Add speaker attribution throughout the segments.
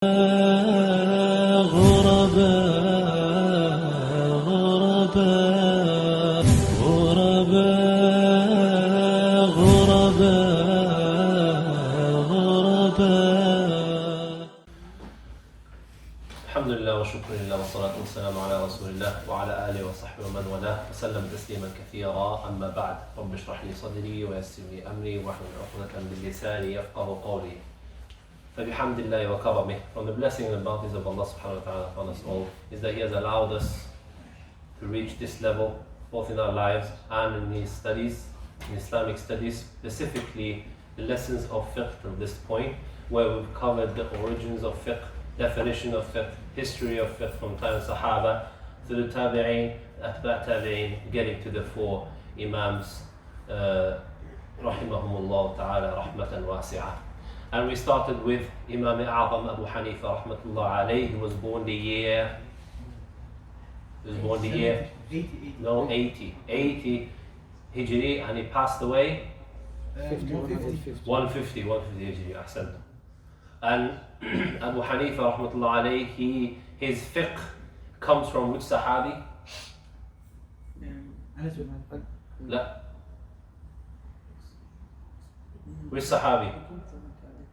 Speaker 1: غرباء
Speaker 2: الحمد لله والشكر لله والصلاة والسلام على رسول الله وعلى آله وصحبه ومن والاه وسلم تسليما كثيرا. أما بعد، رب اشرح لي صدري ويسر لي أمري واحلل عقدة من لساني يفقهوا قولي. فبحمد الله وكرمه, from the blessing and bounties of Allah subhanahu wa ta'ala upon us all, is that He has allowed us to reach this level both in our lives and in these studies, in Islamic studies, specifically the lessons of fiqh to this point, where we've covered the origins of fiqh, definition of fiqh, history of fiqh from time of Sahaba to the Tabi'een, Atba' Tabi'een, getting to the four Imams, rahimahumullah ta'ala rahmatan wasi'ah. And we started with Imam A'zam Abu Hanifa rahmatullah alayhi, who was born the year, 80 Hijri, and he passed away 150 Hijri, ahsan. And Abu Hanifa rahmatullah alayhi, his fiqh comes from which Sahabi? La. Which Sahabi?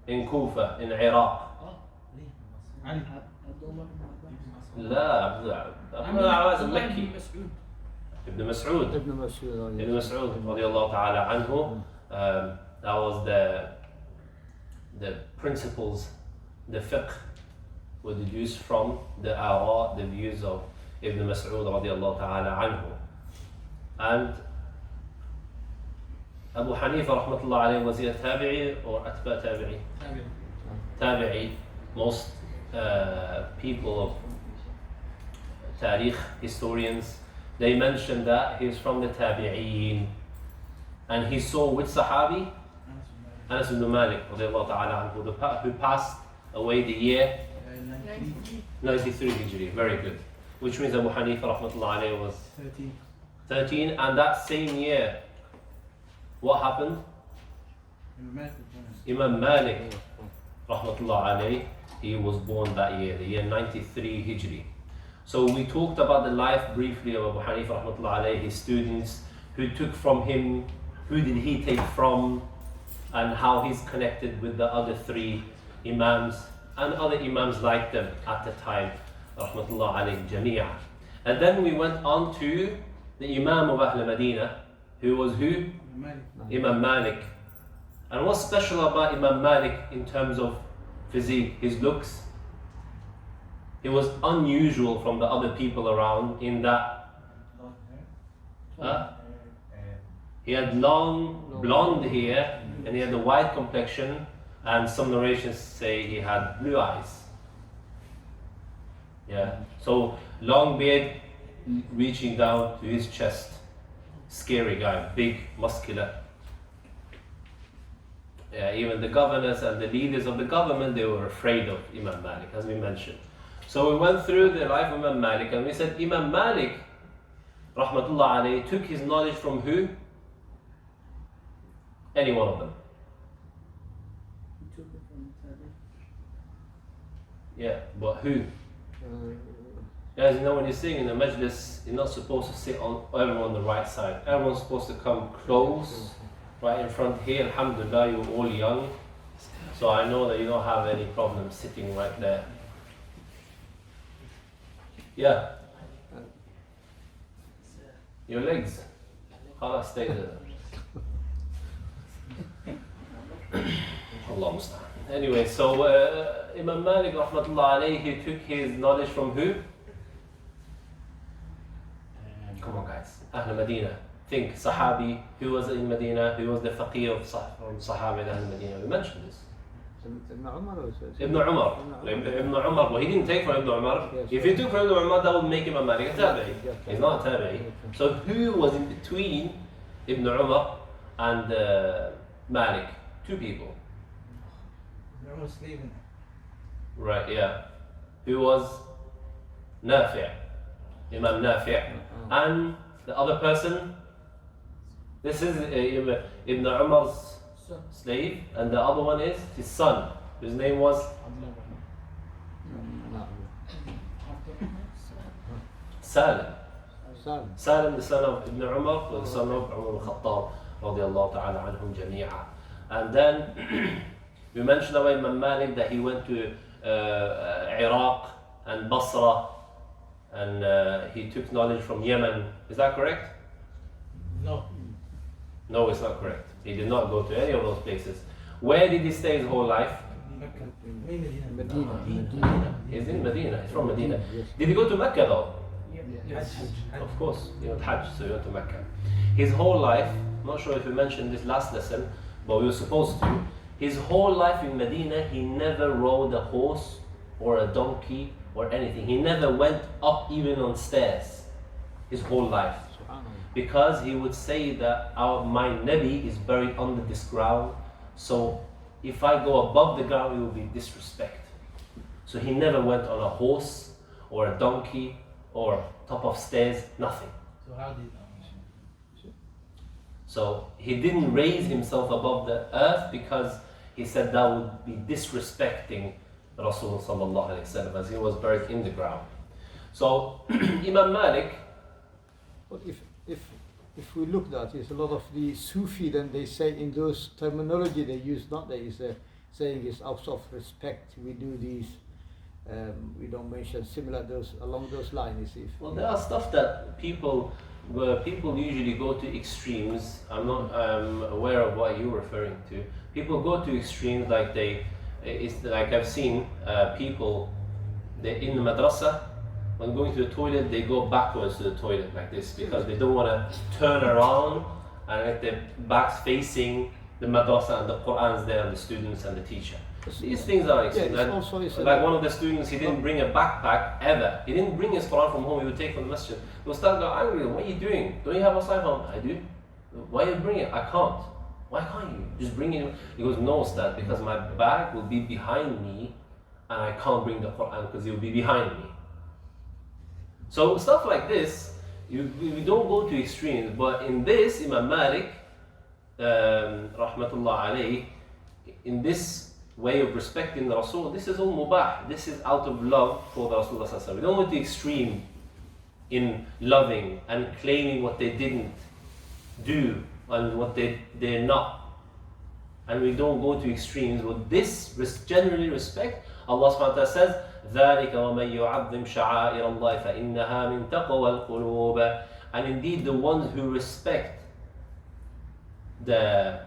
Speaker 2: In Kufa, in Iraq. لا ابن العواز المكي ابن مسعود رضي الله تعالى عنه. That was the principles, the fiqh were deduced from the ara, the views of Ibn Mas'ud رضي الله تعالى عنه. And Abu Hanifa rahmatullah alayhi, was he a tabi'i or atba' tabi'i? Tabi'i. Most people of tarikh, historians, they mention that he's from the tabi'een. And he saw which Sahabi? Anas ibn Malik radiallahu ta'ala anhu, who passed away the year 93 Hijri. Very good. Which means Abu Hanifa rahmatullah alayhi was 13. And that same year, what happened? Imam Malik rahmatullah alayhi, he was born that year, the year 93 Hijri. So we talked about the life briefly of Abu Hanifa rahmatullah alayhi, his students, who took from him, who did he take from, and how he's connected with the other three Imams and other Imams like them at the time, rahmatullah alayhi jami'ah. And then we went on to the Imam of Ahl Medina, who was who? Imam Malik. And what's special about Imam Malik in terms of physique, his looks? He was unusual from the other people around in that he had long blonde hair and he had a white complexion, and some narrations say he had blue eyes. Yeah, so long beard reaching down to his chest. Scary guy, big, muscular. Yeah, even the governors and the leaders of the government, they were afraid of Imam Malik, as we mentioned. So we went through the life of Imam Malik, and we said Imam Malik rahmatullah alayhi took his knowledge from who? Any one of them. Yeah, but who? Guys, you know, when you're sitting in a majlis, you're not supposed to sit on everyone on the right side. Everyone's supposed to come close, right in front here. Alhamdulillah, you're all young, so I know that you don't have any problem sitting right there. Yeah. Your legs. Khalas, stay there. Allah musta'an. Anyway, so Imam Malik rahmatullah alayhi, he took his knowledge from who? Come on guys, Ahl Medina. Think, Sahabi, who was in Medina, who was the faqih of Sahaba in Ahl Medina. We mentioned this. Ibn Umar. Ibn Umar, well, he didn't take from Ibn Umar. If he took from Ibn Umar, that would make him a Malik, a tabi'i. He's not a tabi'i. So who was in between Ibn Umar and Malik? Two people. Right, yeah. Who was Nafi', Imam Nafi', and the other person, this is Ibn Umar's slave, and the other one is his son, whose name was Salim.
Speaker 3: Salim.
Speaker 2: Salim, the son of Ibn Umar, the son of Umar al-Khattab, radiallahu ta'ala anhum jami'a. And then we mentioned about Imam Malik that he went to Iraq and Basra, and he took knowledge from Yemen. Is that correct?
Speaker 1: No.
Speaker 2: No, it's not correct. He did not go to any of those places. Where did he stay his whole life?
Speaker 3: Medina.
Speaker 2: He's in Medina. He's from Medina.
Speaker 3: Yes.
Speaker 2: Did he go to Mecca though?
Speaker 1: Yes.
Speaker 2: Of course, he went Hajj, so he went to Mecca. His whole life, I'm not sure if we mentioned this last lesson, but we were supposed to. His whole life in Medina, he never rode a horse or a donkey or anything. He never went up even on stairs. His whole life. Because he would say that my Nabi is buried under this ground, so if I go above the ground, it will be disrespect. So he never went on a horse or a donkey or top of stairs, nothing.
Speaker 1: So how did
Speaker 2: So he didn't raise himself above the earth because he said that would be disrespecting Rasul sallallahu alaihi wasallam, as he was buried in the ground. So Imam Malik.
Speaker 3: But if we look at it, a lot of the Sufi, then they say in those terminology they use, not there is a saying is out of respect we do these, we don't mention similar those along those lines.
Speaker 2: Well, there are stuff that people usually go to extremes. I'm not aware of what you're referring to. People go to extremes like it's like I've seen people in the madrasa. When going to the toilet, they go backwards to the toilet like this because they don't want to turn around and let their backs facing the madrasa and the Quran's there and the students and the teacher. These things are extreme. Like one of the students, he didn't bring a backpack ever. He didn't bring his Quran from home, he would take from the masjid. The Ustad got angry, what are you doing? Don't you have a cipher? I do. Why are you bringing it? I can't. Why can't you? Just bring it. He goes, no Ustad, because my bag will be behind me and I can't bring the Quran because it will be behind me. So stuff like this, we don't go to extremes, but in this, Imam Malik, rahmatullah alayhi, in this way of respecting the Rasul, this is all mubah. This is out of love for the Rasulullah. We don't go to extreme in loving and claiming what they didn't do and what they're not. And we don't go to extremes. With this generally respect, Allah subhanahu wa ta'ala says, ذَلِكَ وَمَنْ يُعَظِّمْ شَعَائِرَ اللَّهِ فَإِنَّهَا مِنْ تَقْوَى الْقُلُوبِ. And indeed the ones who respect the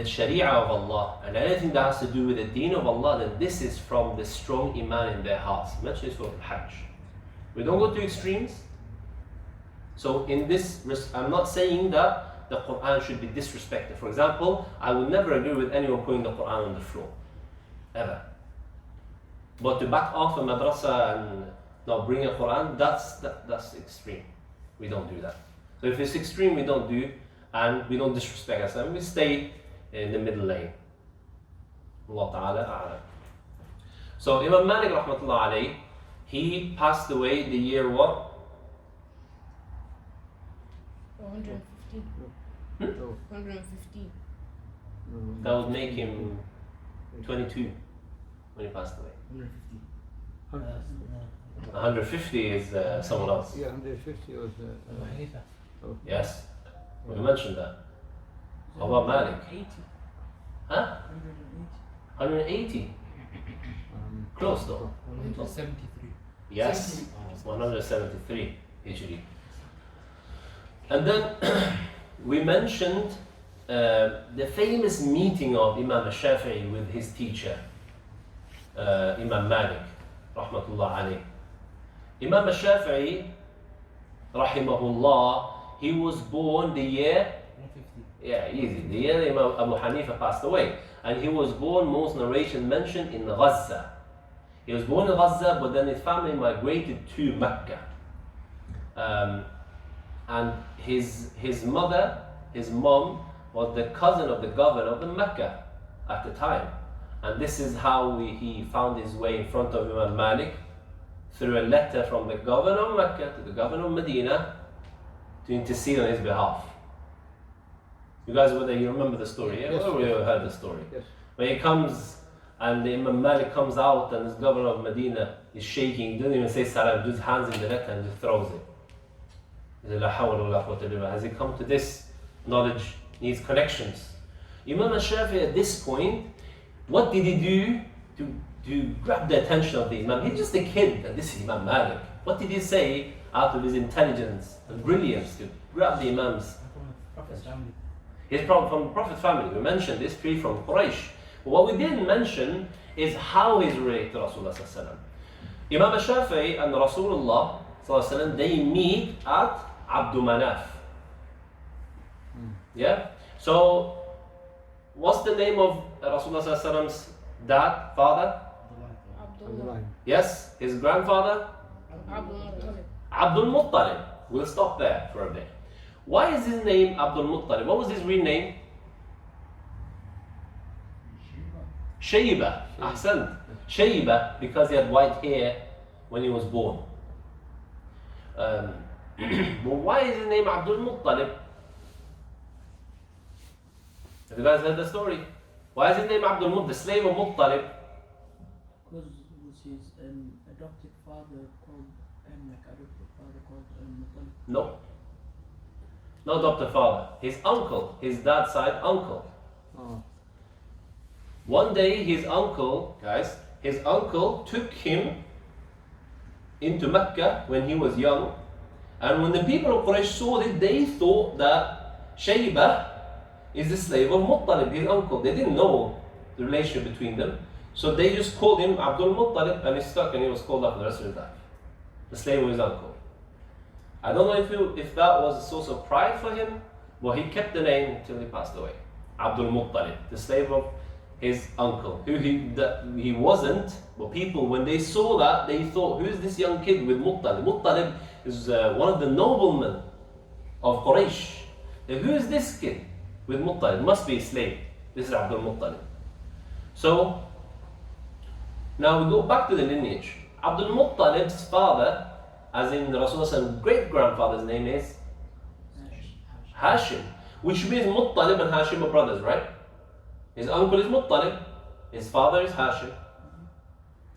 Speaker 2: Sharia of Allah and anything that has to do with the deen of Allah, then this is from the strong iman in their hearts. Mention this for Hajj. We don't go to extremes. So in this, I'm not saying that the Quran should be disrespected. For example, I would never agree with anyone putting the Quran on the floor. Ever. But to back off a madrasa and not bring a Quran, that's extreme. We don't do that. So if it's extreme, we don't do, and we don't disrespect ourselves. We stay in the middle lane. Allah Ta'ala a'lam. So Imam Malik rahmatullah alayhi, he passed away the year what?
Speaker 4: 115.
Speaker 3: No.
Speaker 4: 115.
Speaker 2: That would make him 22 when he passed away. 150 is someone else.
Speaker 3: Yeah, 150 was.
Speaker 2: Yes, we mentioned that. How about Malik?
Speaker 1: 80.
Speaker 2: Huh? 180. Close though.
Speaker 1: 173.
Speaker 2: Yes, 173 Hijri. And then we mentioned the famous meeting of Imam al-Shafi'i with his teacher, Imam Malik, rahmatullah alayh. Imam al-Shafi'i, rahimahullah, he was born the year,
Speaker 1: 150.
Speaker 2: the year Imam Abu Hanifa passed away. And he was born, most narration mentioned, in Gaza. He was born in Gaza, but then his family migrated to Mecca. And his mother, his mom, was the cousin of the governor of the Mecca at the time. And this is how he found his way in front of Imam Malik, through a letter from the governor of Mecca to the governor of Medina to intercede on his behalf. You guys, whether you remember the story, yeah?
Speaker 3: Yes.
Speaker 2: We heard the story.
Speaker 3: Yes.
Speaker 2: When he comes and the Imam Malik comes out and this governor of Medina is shaking, doesn't even say salam, just hands in the net and just throws it. He said, "La hawla wa la quwwata illa billah." Has he come to this knowledge? Needs connections. Imam al-Shafi'i at this point, what did he do to grab the attention of the Imam? He's just a kid, and this is Imam Malik. What did he say out of his intelligence and brilliance to grab the Imam's?
Speaker 1: Prophet's family.
Speaker 2: He's from the Prophet family. We mentioned this tree from Quraysh. But what we didn't mention is how he's related to Rasulullah sallallahu alaihi wasallam. Imam al-Shafi'i and Rasulullah sallallahu alaihi wasallam, they meet at Abdul Manaf. Yeah? So, what's the name of Rasulullah sallallahu alaihi wasallam's dad, father?
Speaker 4: Abdullah.
Speaker 2: Yes, his grandfather?
Speaker 4: Abdullah.
Speaker 2: Abdul Muttalib. We'll stop there for a bit. Why is his name Abdul Muttalib? What was his real name? Shayba. Ahsan. Shayba, because he had white hair when he was born. But why is his name Abdul Muttalib? Have you guys heard the story? Why is his name Abdul Muttalib, the slave of Muttalib?
Speaker 5: Because it was his adopted father called Muttalib.
Speaker 2: No. No adopted father. His uncle, his dad's side uncle.
Speaker 3: Oh.
Speaker 2: One day his uncle took him into Mecca when he was young. And when the people of Quraysh saw it, they thought that Shayba is the slave of Muttalib, his uncle. They didn't know the relationship between them. So they just called him Abdul Muttalib, and he stuck, and he was called up for the rest of his life. The slave of his uncle. I don't know if that was a source of pride for him, but he kept the name until he passed away. Abdul Muttalib, the slave of his uncle, who he wasn't, but people, when they saw that, they thought, who is this young kid with Muttalib? Muttalib is one of the noblemen of Quraysh. Who is this kid with Muttalib? Must be a slave. This is Abdul Muttalib. So, now we go back to the lineage. Abdul Muttalib's father, as in Rasulullah's great-grandfather's name is Hashim, which means Muttalib and Hashim are brothers, right? His uncle is Muttalib, his father is Hashim.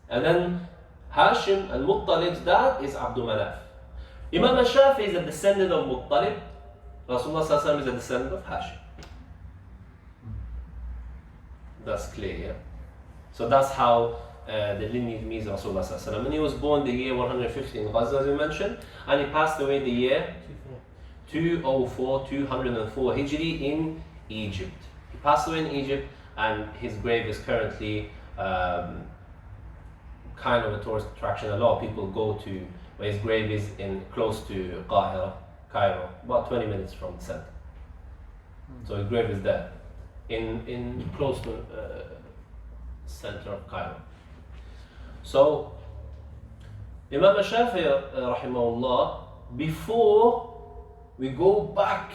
Speaker 2: And then Hashim and Muttalib's dad is Abdul Manaf. Imam al-Shafi'i is a descendant of Muttalib. Rasulullah is a descendant of Hashim. That's clear, yeah? So that's how the lineage means Rasulullah. And he was born the year 150 in Gaza, as we mentioned, and he passed away the year 204 Hijri in Egypt. He passed away in Egypt, and his grave is currently kind of a tourist attraction. A lot of people go to where his grave is close to Cairo, about 20 minutes from the center. So his grave is there, in close to center of Cairo. So Imam al-Shafi'i rahimahullah, before we go back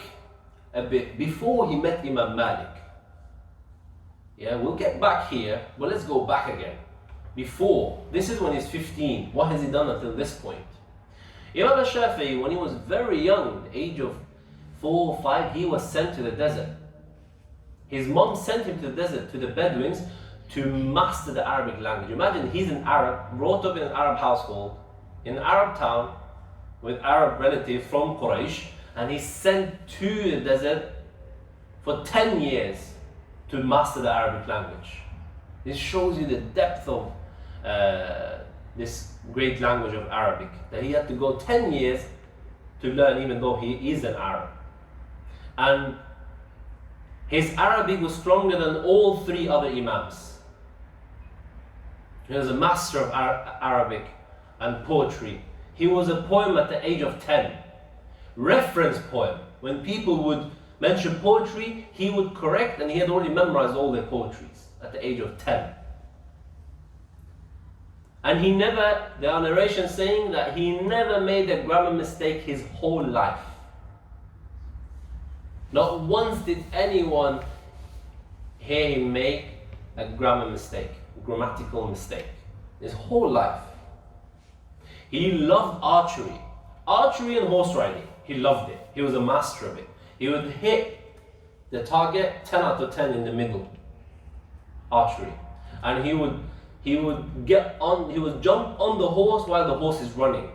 Speaker 2: a bit, before he met Imam Malik, yeah, we'll get back here, but let's go back again. Before, this is when he's 15. What has he done until this point? Imam al-Shafi'i, when he was very young, the age of 4 or 5, he was sent to the desert. His mom sent him to the desert, to the Bedouins, to master the Arabic language. Imagine he's an Arab, brought up in an Arab household, in an Arab town, with Arab relatives from Quraysh, and he's sent to the desert for 10 years to master the Arabic language. This shows you the depth of this great language of Arabic, that he had to go 10 years to learn, even though he is an Arab. And his Arabic was stronger than all 3 other Imams. He was a master of Arabic and poetry. He was a poem at the age of 10. Reference poem. When people would mention poetry, he would correct, and he had already memorized all their poetries at the age of 10. And he never, there are narrations saying that he never made a grammar mistake his whole life. Not once did anyone hear him make a grammar mistake, a grammatical mistake, his whole life. He loved archery. Archery and horse riding, he loved it. He was a master of it. He would hit the target 10 out of 10 in the middle. Archery. and he would jump on the horse while the horse is running.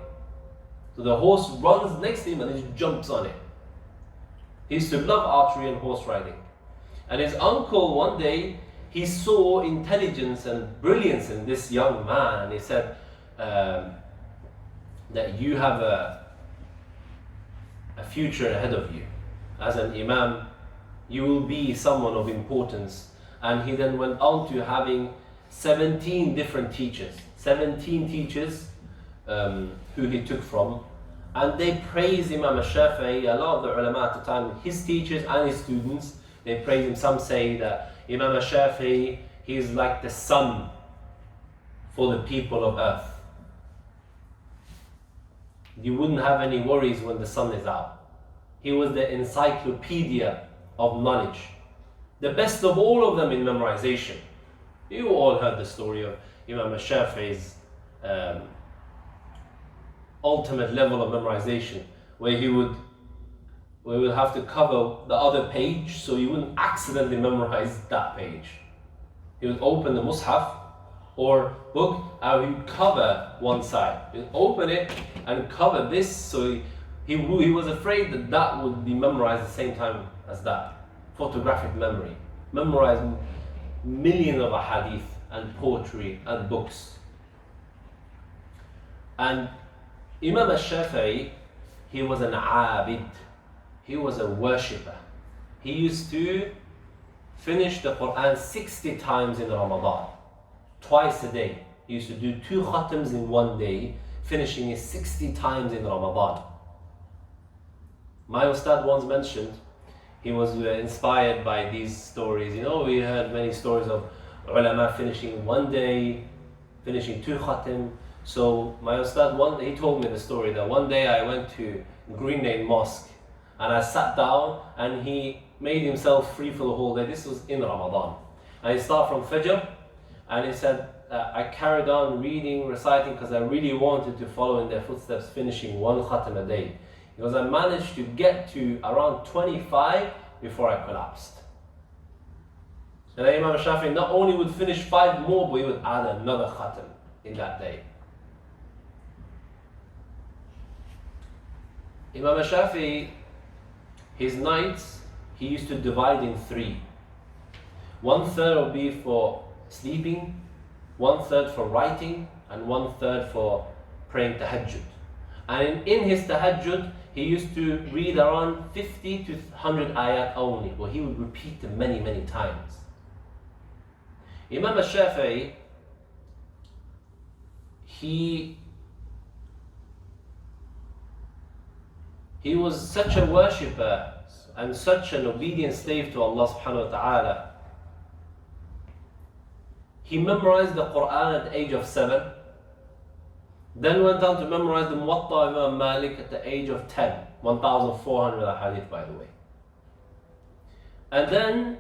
Speaker 2: So the horse runs next to him and he jumps on it. He used to love archery and horse riding. And his uncle one day, he saw intelligence and brilliance in this young man, and he said that you have a future ahead of you. As an Imam, you will be someone of importance. And he then went on to having 17 different teachers, 17 teachers who he took from. And they praise Imam al-Shafi'i, a lot of the ulama at the time, his teachers and his students, they praise him. Some say that Imam al-Shafi'i, he is like the sun for the people of earth. You wouldn't have any worries when the sun is out. He was the encyclopedia of knowledge. The best of all of them in memorization. You all heard the story of Imam al-Shafi'i's ultimate level of memorization, where he would have to cover the other page so he wouldn't accidentally memorize that page. He would open the Mus'haf or book and he would cover one side. He would open it and cover this, so he was afraid that would be memorized at the same time as that. Photographic memory. Memorize millions of ahadith and poetry and books. And Imam al-Shafi'i, he was an abid. He was a worshipper. He used to finish the Quran 60 times in Ramadan, twice a day. He used to do 2 khatams in one day, finishing it 60 times in Ramadan. My Ustad once mentioned, he was inspired by these stories. You know, we heard many stories of ulama finishing one day, finishing 2 khatam. So my Ustad, he told me the story that one day I went to Green Lane Mosque and I sat down and he made himself free for the whole day. This was in Ramadan. And he started from Fajr and he said, I carried on reading, reciting because I really wanted to follow in their footsteps, finishing 1 khatam a day. Because I managed to get to around 25 before I collapsed. And then Imam Shafi'i not only would finish 5 more, but he would add another khatam in that day. Imam Shafi'i, his nights, he used to divide in 3. 1/3 would be for sleeping, 1/3 for writing, and 1/3 for praying tahajjud. And in his tahajjud, he used to read around 50 to 100 ayat only, but he would repeat them many, many times. Imam al-Shafi'i, he was such a worshipper and such an obedient slave to Allah subhanahu wa ta'ala. He memorized the Quran at the age of 7, then went on to memorize the Muwatta of Imam Malik at the age of 10, 1,400 hadith by the way. And then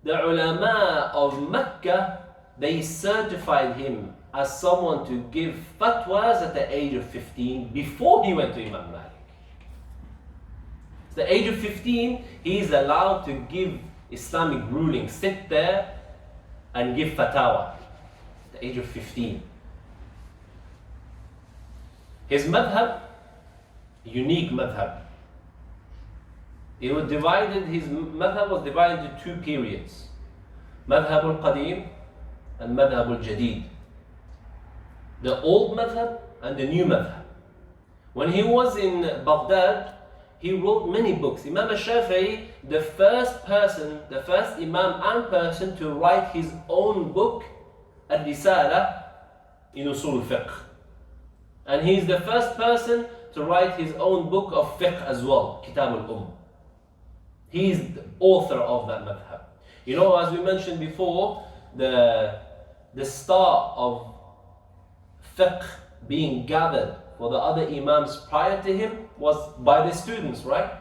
Speaker 2: the ulama of Mecca, they certified him as someone to give fatwas at the age of 15 before he went to Imam Malik. At the age of 15, he is allowed to give Islamic ruling, sit there and give fatwa at the age of 15. His madhab, unique madhab. His madhab was divided into 2 periods. Madhab al-Qadim and Madhab al-Jadid. The old madhab and the new madhab. When he was in Baghdad, he wrote many books. Imam al-Shafi'i, the first Imam and person to write his own book, Al-Risala, in Usul Fiqh. And he's the first person to write his own book of fiqh as well, Kitab al-Umm. He's the author of that madhab. You know, as we mentioned before, the start of fiqh being gathered for the other imams prior to him was by the students, right?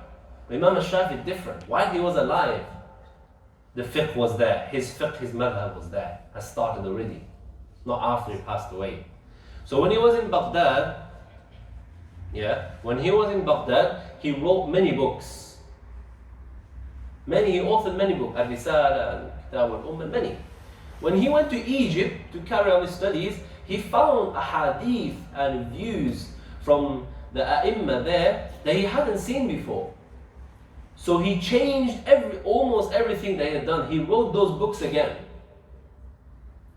Speaker 2: Imam al-Shafi'i different. While he was alive, the fiqh was there. His fiqh, his madhab was there, has started already. Not after he passed away. So when he was in Baghdad, he wrote many books. He authored many books, Al-Risala and Kitab al-Umm and many. When he went to Egypt to carry on his studies, he found a hadith and views from the A'imma there that he hadn't seen before. So he changed almost everything they had done. He wrote those books again.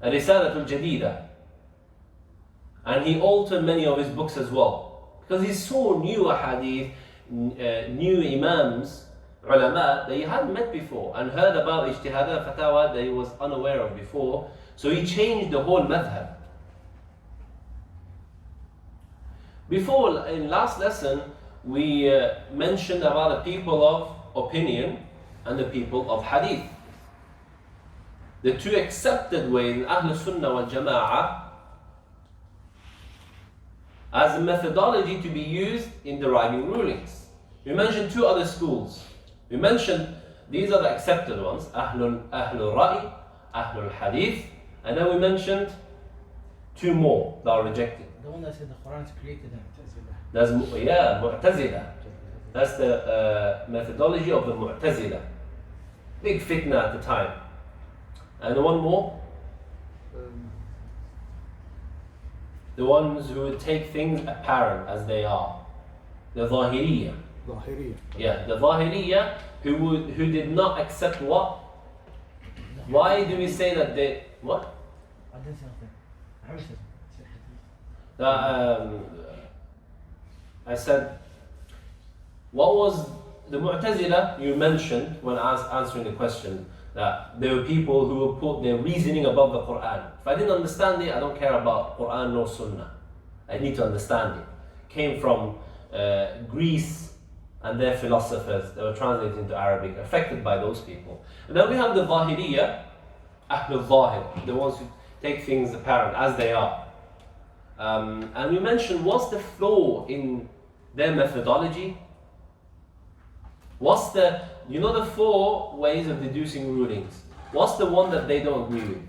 Speaker 2: Risalatul Jadida. And he altered many of his books as well. Because he saw new hadith, new imams, ulama that he hadn't met before and heard about ijtihadat fatawa that he was unaware of before. So he changed the whole madhab. Before, in last lesson, we mentioned about the people of opinion and the people of hadith. The two accepted ways in Ahlul Sunnah wal Jama'ah as a methodology to be used in deriving rulings. We mentioned two other schools. We mentioned these are the accepted ones, Ahlul Ra'i, Ahlul Hadith, and then we mentioned two more that are rejected.
Speaker 1: The one that said the Quran is created them.
Speaker 2: That's Mu'tazila. That's the methodology of the Mu'tazila. Big fitna at the time. And one more, the ones who would take things apparent as they are. The Zahiriyya.
Speaker 3: Zahiriyya.
Speaker 2: Yeah, the Zahiriyya who did not accept what? Why do we say that they, what?
Speaker 1: I didn't say nothing. I heard
Speaker 2: I said, what was the Mu'tazila you mentioned when I was answering the question? That there were people who would put their reasoning above the Quran. If I didn't understand it, I don't care about Quran nor Sunnah. I need to understand it. Came from Greece and their philosophers that were translated into Arabic, affected by those people. And then we have the Zahiriyya, Ahlul Zahir, the ones who take things apparent as they are. And we mentioned what's the flaw in their methodology. What's the, you know, the four ways of deducing rulings. What's the one that they don't agree with?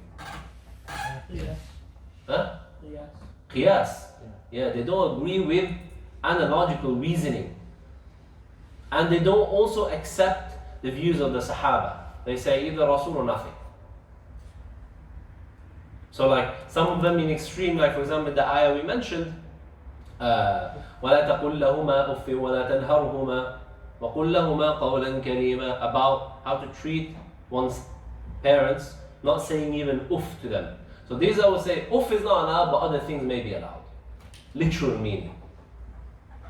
Speaker 5: Yes.
Speaker 2: Huh?
Speaker 5: Yes.
Speaker 2: Qiyas. Yeah, they don't agree with analogical reasoning. And they don't also accept the views of the Sahaba. They say either Rasul or nothing. So like some of them in extreme, like for example the ayah we mentioned, وَلَا تَقُلْ لَهُمَا أُفٍّ وَلَا تَنْهَرْهُمَا وَقُلْ لَهُمَا قَوْلًا كَرِيمًا, about how to treat one's parents, not saying even uff to them. So these I would say uff is not allowed, but other things may be allowed. Literal meaning.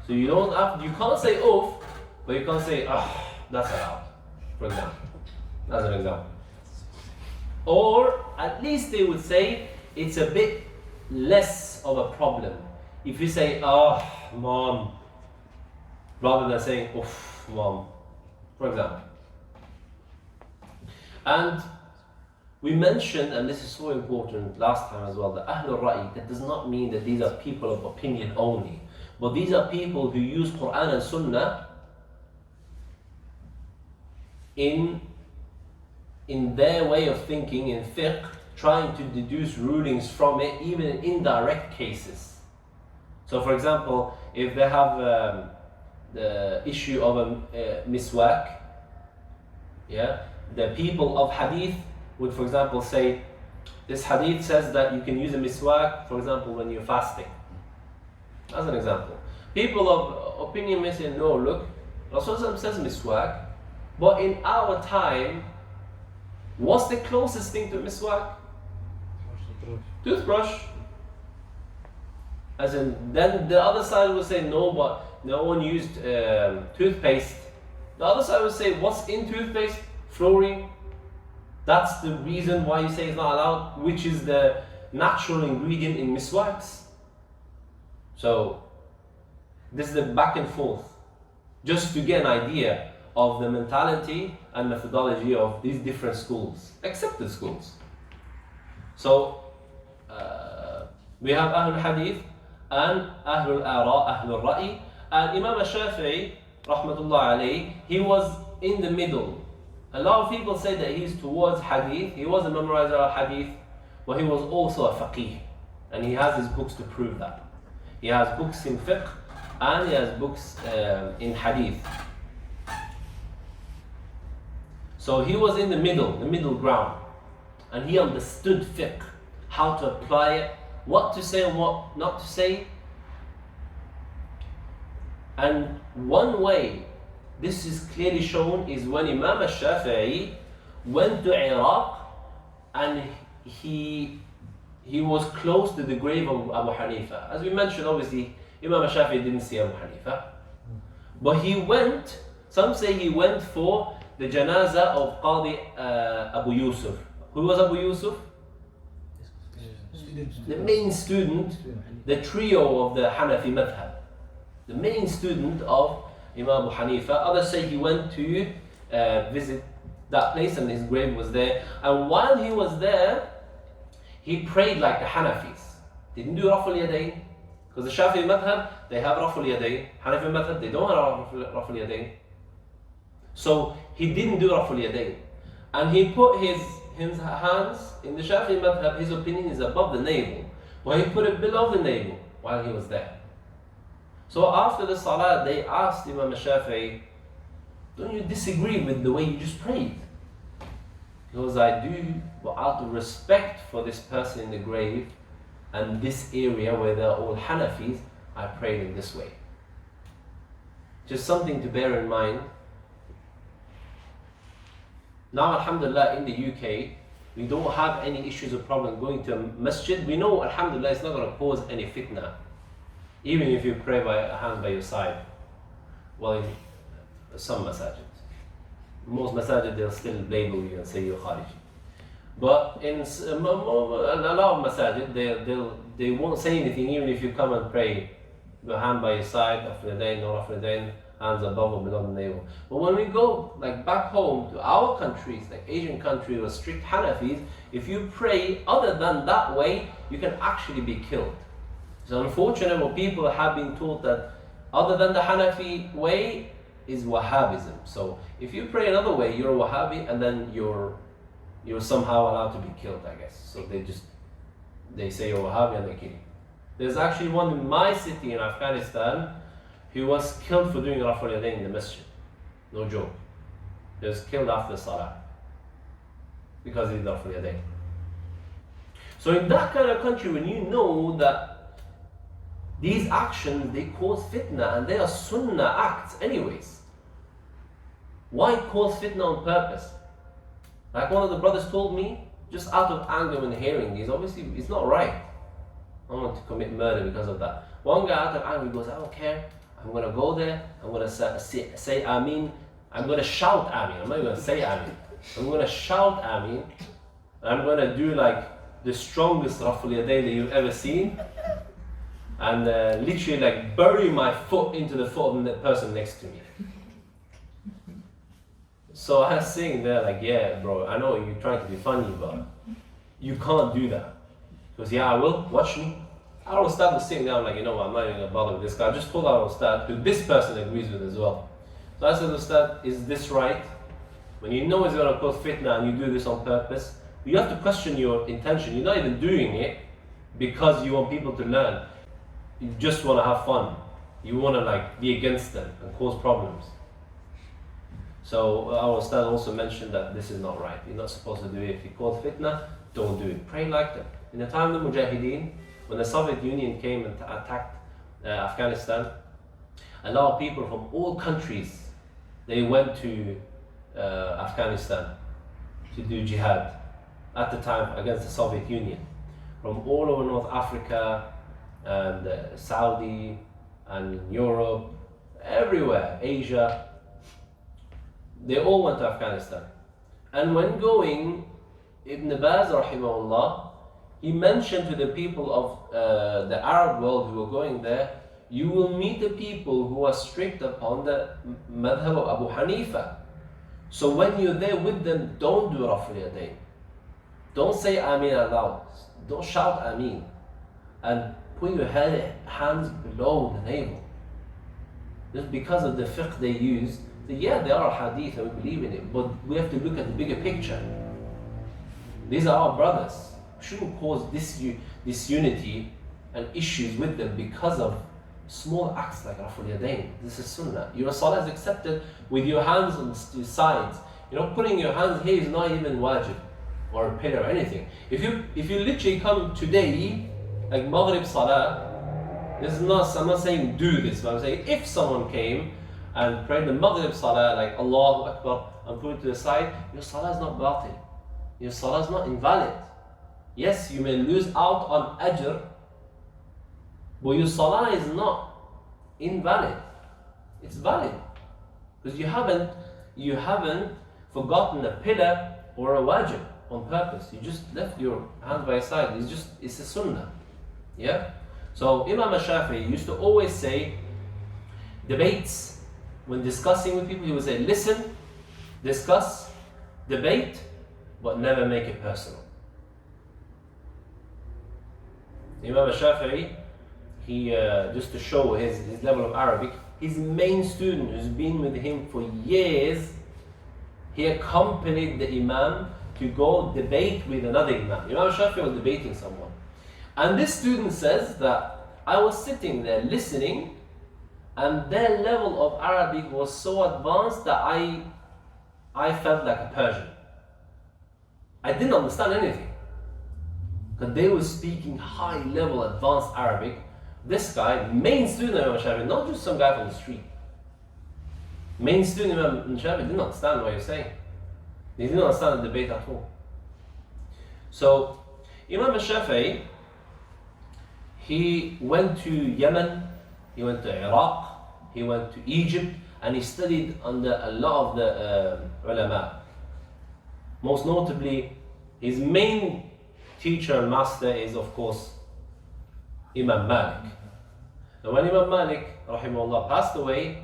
Speaker 2: So you don't have, you can't say uff, but you can't say that's allowed, for example. That's an example. Or at least they would say it's a bit less of a problem if you say mom, rather than saying oof, mom, for example. And we mentioned, and this is so important last time as well, that Ahlul Ra'i, that does not mean that these are people of opinion only, but these are people who use Quran and Sunnah in their way of thinking in fiqh, trying to deduce rulings from it, even in indirect cases. So for example, if they have the issue of a miswak, yeah, the people of hadith would, for example, say, this hadith says that you can use a miswak, for example, when you're fasting. As an example. People of opinion may say, no, look, Rasulullah says miswak, but in our time, what's the closest thing to miswak? Toothbrush. As in, then the other side will say no, but no one used toothpaste. The other side will say, what's in toothpaste? Fluorine. That's the reason why you say it's not allowed, which is the natural ingredient in miswaks. So this is the back and forth, just to get an idea of the mentality and methodology of these different schools, accepted schools. So we have Ahlul Hadith and Ahlul Ara, Ahlul Ra'i, and Imam al-Shafi'i, rahmatullah alayhi, he was in the middle. A lot of people say that he's towards Hadith, he was a memorizer of Hadith, but he was also a faqih, and he has his books to prove that. He has books in fiqh, and he has books in Hadith. So he was in the middle ground. and he understood fiqh, how to apply it, what to say and what not to say. And one way this is clearly shown is when Imam al-Shafi'i went to Iraq and he was close to the grave of Abu Hanifa. As we mentioned, obviously, Imam al-Shafi'i didn't see Abu Hanifa. But he went, some say he went for the janazah of Qadi Abu Yusuf. Who was Abu Yusuf? The main student, the trio of the Hanafi madhab. The main student of Imam Abu Hanifa. Others say he went to visit that place and his grave was there. And while he was there, he prayed like the Hanafis. They didn't do Raful Yadayn. Because the Shafi'i madhab, they have Raful Yadayn. Hanafi madhab, they don't have Raful Yadayn. So he didn't do Raful Yadayn. And he put his hands, in the Shafi'i madhab, his opinion is above the navel. But he put it below the navel while he was there. So after the salah, they asked Imam al-Shafi'i, don't you disagree with the way you just prayed? Because I do, but out of respect for this person in the grave and this area where they're all Hanafis, I prayed in this way. Just something to bear in mind. Now, alhamdulillah, in the UK, we don't have any issues or problem going to a masjid. We know, alhamdulillah, it's not going to cause any fitna. Even if you pray by a hand by your side. Well, in some masajid. Most masajid, they'll still label you and say you're Khariji. But in a lot of masajid, they won't say anything even if you come and pray. Your hand by your side, Raful Yadayn, no Raful Yadayn, hands above or below the navel. But when we go like back home to our countries, like Asian countries or strict Hanafis, if you pray other than that way, you can actually be killed. It's unfortunate when people have been taught that other than the Hanafi way is Wahhabism. So if you pray another way, you're a Wahhabi, and then you're somehow allowed to be killed, I guess. So they say you're Wahhabi and they kill you. There's actually one in my city in Afghanistan who was killed for doing Raful Yadayn in the masjid. No joke. He was killed after Salah because he did Raful Yadayn. So in that kind of country, when you know that these actions, they cause fitna and they are sunnah acts anyways, why cause fitna on purpose? Like one of the brothers told me, just out of anger when hearing these, obviously it's not right. I don't want to commit murder because of that. One guy out of anger goes, I don't care, I'm going to go there, I'm going to say Ameen, I'm going to shout Ameen, I'm not even going to say Ameen. I'm going to shout Ameen, and I'm going to do like the strongest Raful Yadayn that you've ever seen, and literally like bury my foot into the foot of the person next to me. So I was saying there like, yeah bro, I know you're trying to be funny, but you can't do that. He goes, yeah I will, watch me. Our Ustad was sitting down like, you know what, I'm not even going to bother with this guy. I just told our Ustad, who this person agrees with as well. So I said, Ustad, is this right? When you know it's going to cause fitna and you do this on purpose, you have to question your intention. You're not even doing it because you want people to learn. You just want to have fun. You want to like be against them and cause problems. So our Ustad also mentioned that this is not right. You're not supposed to do it. If you cause fitna, don't do it. Pray like them. In the time of the Mujahideen, when the Soviet Union came and attacked Afghanistan, a lot of people from all countries, they went to Afghanistan to do jihad at the time against the Soviet Union. From all over North Africa and Saudi and Europe, everywhere, Asia, they all went to Afghanistan. And when going, Ibn Baz rahimahullah, he mentioned to the people of the Arab world who were going there, you will meet the people who are strict upon the madhab of Abu Hanifa. So when you're there with them, don't do Raful Yadayn. Don't say Ameen aloud. Don't shout Ameen. And put your hands below the navel. Just because of the fiqh they use, yeah, they are a hadith and we believe in it, but we have to look at the bigger picture. These are our brothers. We shouldn't cause disunity and issues with them because of small acts like Raful Yadayn. This is sunnah. Your salah is accepted with your hands on your sides. You know, putting your hands here is not even wajib. or a pillar or anything. If you literally come today, like Maghrib Salah, this is not, I'm not saying do this, but I'm saying if someone came and prayed the Maghrib Salah, like Allahu Akbar, and put it to the side, your Salah is not batil. Your Salah is not invalid. Yes, you may lose out on ajr, but your Salah is not invalid. It's valid. Because you haven't forgotten a pillar or a wajib on purpose. You just left your hand by your side. It's a sunnah. Yeah? So Imam Shafi'i used to always say, debates, when discussing with people, he would say, listen, discuss, debate, but never make it personal. Imam Shafi'i, he just to show his level of Arabic, his main student who's been with him for years, he accompanied the Imam to go debate with another Imam. Imam Shafi'i was debating someone. And this student says that I was sitting there listening, and their level of Arabic was so advanced that I felt like a Persian. I didn't understand anything. Because they were speaking high level advanced Arabic. This guy, main student of Imam Shafi'i, not just some guy from the street. Main student of Imam Shafi'i didn't understand what he was saying. He didn't understand the debate at all. So, Imam Shafi'i, he went to Yemen, he went to Iraq, he went to Egypt, and he studied under a lot of the ulama. Most notably, his main teacher and master is, of course, Imam Malik. Now, when Imam Malik, rahimahullah, passed away,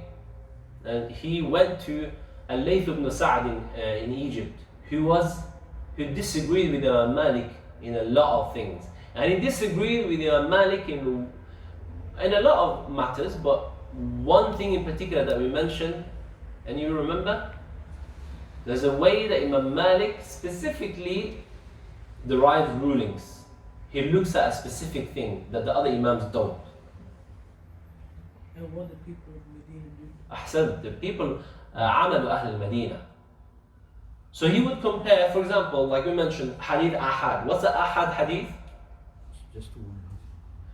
Speaker 2: and he went to Al-Layth ibn Sa'd in Egypt, who disagreed with Imam Malik in a lot of things. And he disagreed with Imam Malik in a lot of matters, but one thing in particular that we mentioned, and you remember, there's a way that Imam Malik specifically derives rulings. He looks at a specific thing that the other Imams don't.
Speaker 5: And what the people of Medina do?
Speaker 2: Ahsan, the people, عمل أهل المدينة. So he would compare, for example, like we mentioned, hadith ahad. What's an ahad hadith?
Speaker 3: Just one.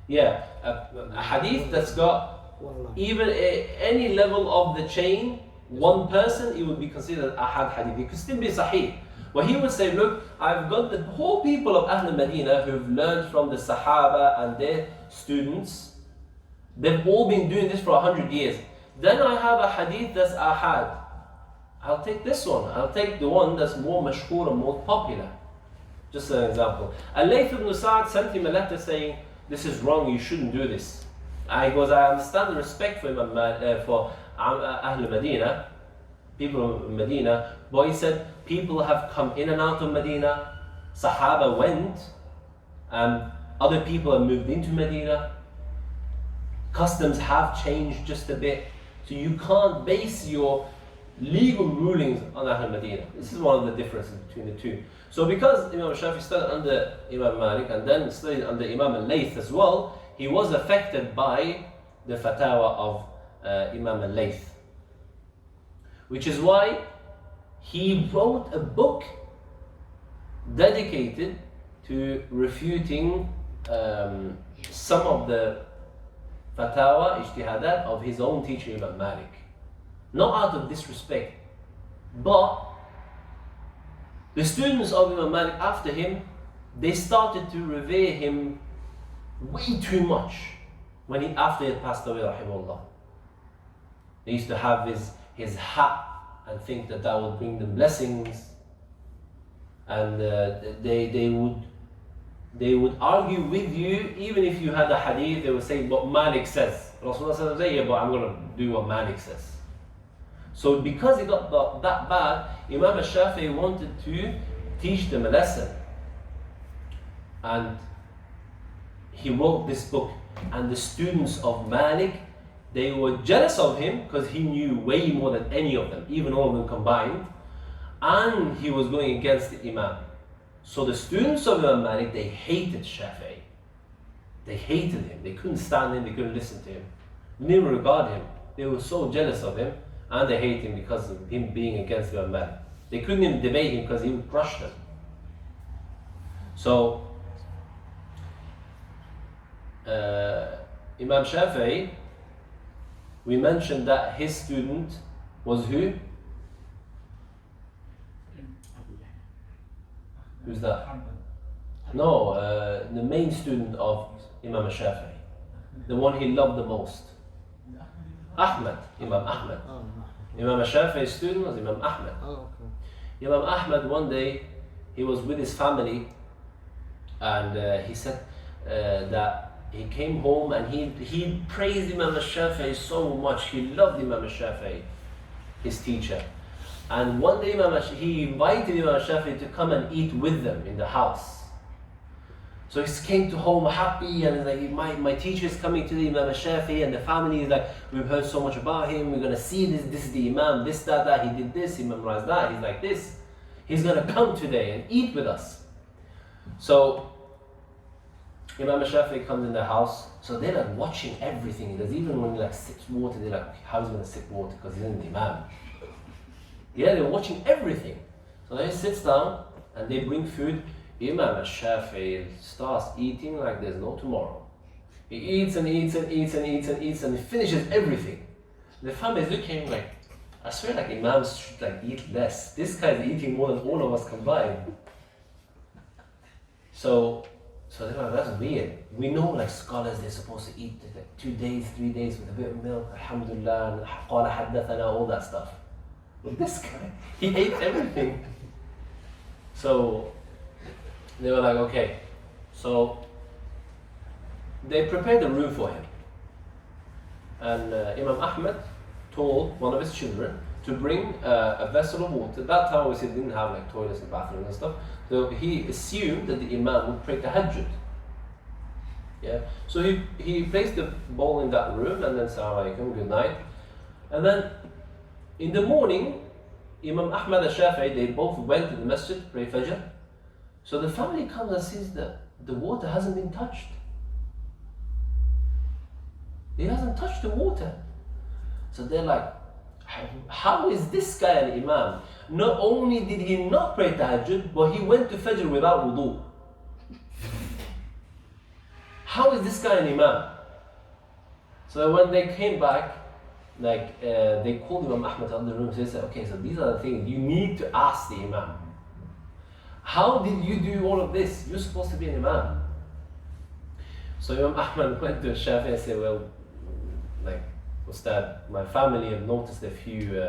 Speaker 2: Yeah, a hadith that's got
Speaker 3: One line.
Speaker 2: even any level of the chain, one person, it would be considered ahad hadith. It could still be sahih. But he would say, look, I've got the whole people of Ahl Medina who've learned from the Sahaba and their students. They've all been doing this for 100 years. Then I have a hadith that's ahad. I'll take this one. I'll take the one that's more mashhur and more popular. Just an example. Al-Layth ibn Sa'd sent him a letter saying, this is wrong, you shouldn't do this. And he goes, I understand the respect for Ahl Medina, people of Medina, but he said, people have come in and out of Medina, Sahaba went, and other people have moved into Medina, customs have changed just a bit, so you can't base your legal rulings on Ahl Medina. This is one of the differences between the two. So because Imam Shafi studied under Imam Malik and then studied under Imam Al-Layth as well, he was affected by the fatwa of Imam Al-Layth. Which is why he wrote a book dedicated to refuting some of the fatwa, ijtihadat of his own teacher Imam Malik. Not out of disrespect, but the students of Imam Malik after him, they started to revere him way too much after he had passed away, rahimahullah. They used to have his hat and think that would bring them blessings, and they would argue with you even if you had a hadith. They would say what Malik says. Rasulullah would say, yeah, but I'm going to do what Malik says. So because it got that bad, Imam Shafi'i wanted to teach them a lesson, and he wrote this book. And the students of Malik, they were jealous of him because he knew way more than any of them, even all of them combined, and he was going against the Imam. So the students of Imam Malik, they hated Shafi'i. They hated him. They couldn't stand him. They couldn't listen to him. They didn't regard him. They were so jealous of him, and they hated him because of him being against Imam Malik. They couldn't even debate him because he would crush them. So Imam Shafi'i, we mentioned that his student was who? Who's that? No, the main student of Imam Shafi'i, the one he loved the most. Ahmed, Imam Ahmed.
Speaker 3: Oh, no.
Speaker 2: Imam Shafi'i's student was Imam Ahmed.
Speaker 3: Oh, okay.
Speaker 2: Imam Ahmed, one day, he was with his family, and he said that he came home and he praised Imam Shafi'i so much. He loved Imam Shafi'i, his teacher. And one day he invited Imam Shafi'i to come and eat with them in the house. So he came to home happy, and he's like, my teacher is coming to the Imam Shafi'i, and the family is like, we've heard so much about him, we're going to see this is the Imam, this, that, he did this, he memorized that, he's like this. He's going to come today and eat with us. So Imam Shafi'i comes in the house, so they're like watching everything. There's even when he like sips water, they're like, how's he going to sip water? Because he's in the Imam. Yeah, they're watching everything. So he sits down and they bring food. Imam Shafi'i starts eating like there's no tomorrow. He eats and eats and eats and eats and eats and he finishes everything. The family is looking at him like, I swear like Imams should like eat less. This guy's eating more than all of us combined. So they're like, that's weird. We know like scholars, they're supposed to eat like 2 days, 3 days with a bit of milk, alhamdulillah, and qala haddathana, all that stuff. But this guy, he ate everything. So they were like, okay. So they prepared a room for him. And Imam Ahmed told one of his children to bring a vessel of water. That time obviously didn't have like toilets and bathrooms and stuff. So he assumed that the Imam would pray tahajjud. Yeah. So he placed the bowl in that room and then Assalamu alaikum, good night. And then in the morning, Imam Ahmad al-Shafi'i, they both went to the masjid to pray Fajr. So the family comes and sees that the water hasn't been touched. He hasn't touched the water. So they're like, how is this guy an Imam? Not only did he not pray tahajjud, but he went to Fajr without wudu. How is this guy an Imam? So when they came back, like they called Imam Ahmad out of the room. So they said, okay, so these are the things you need to ask the Imam. How did you do all of this? You're supposed to be an Imam. So Imam Ahmad went to Shafi'i and said, well, like, Ustad, my family have noticed a few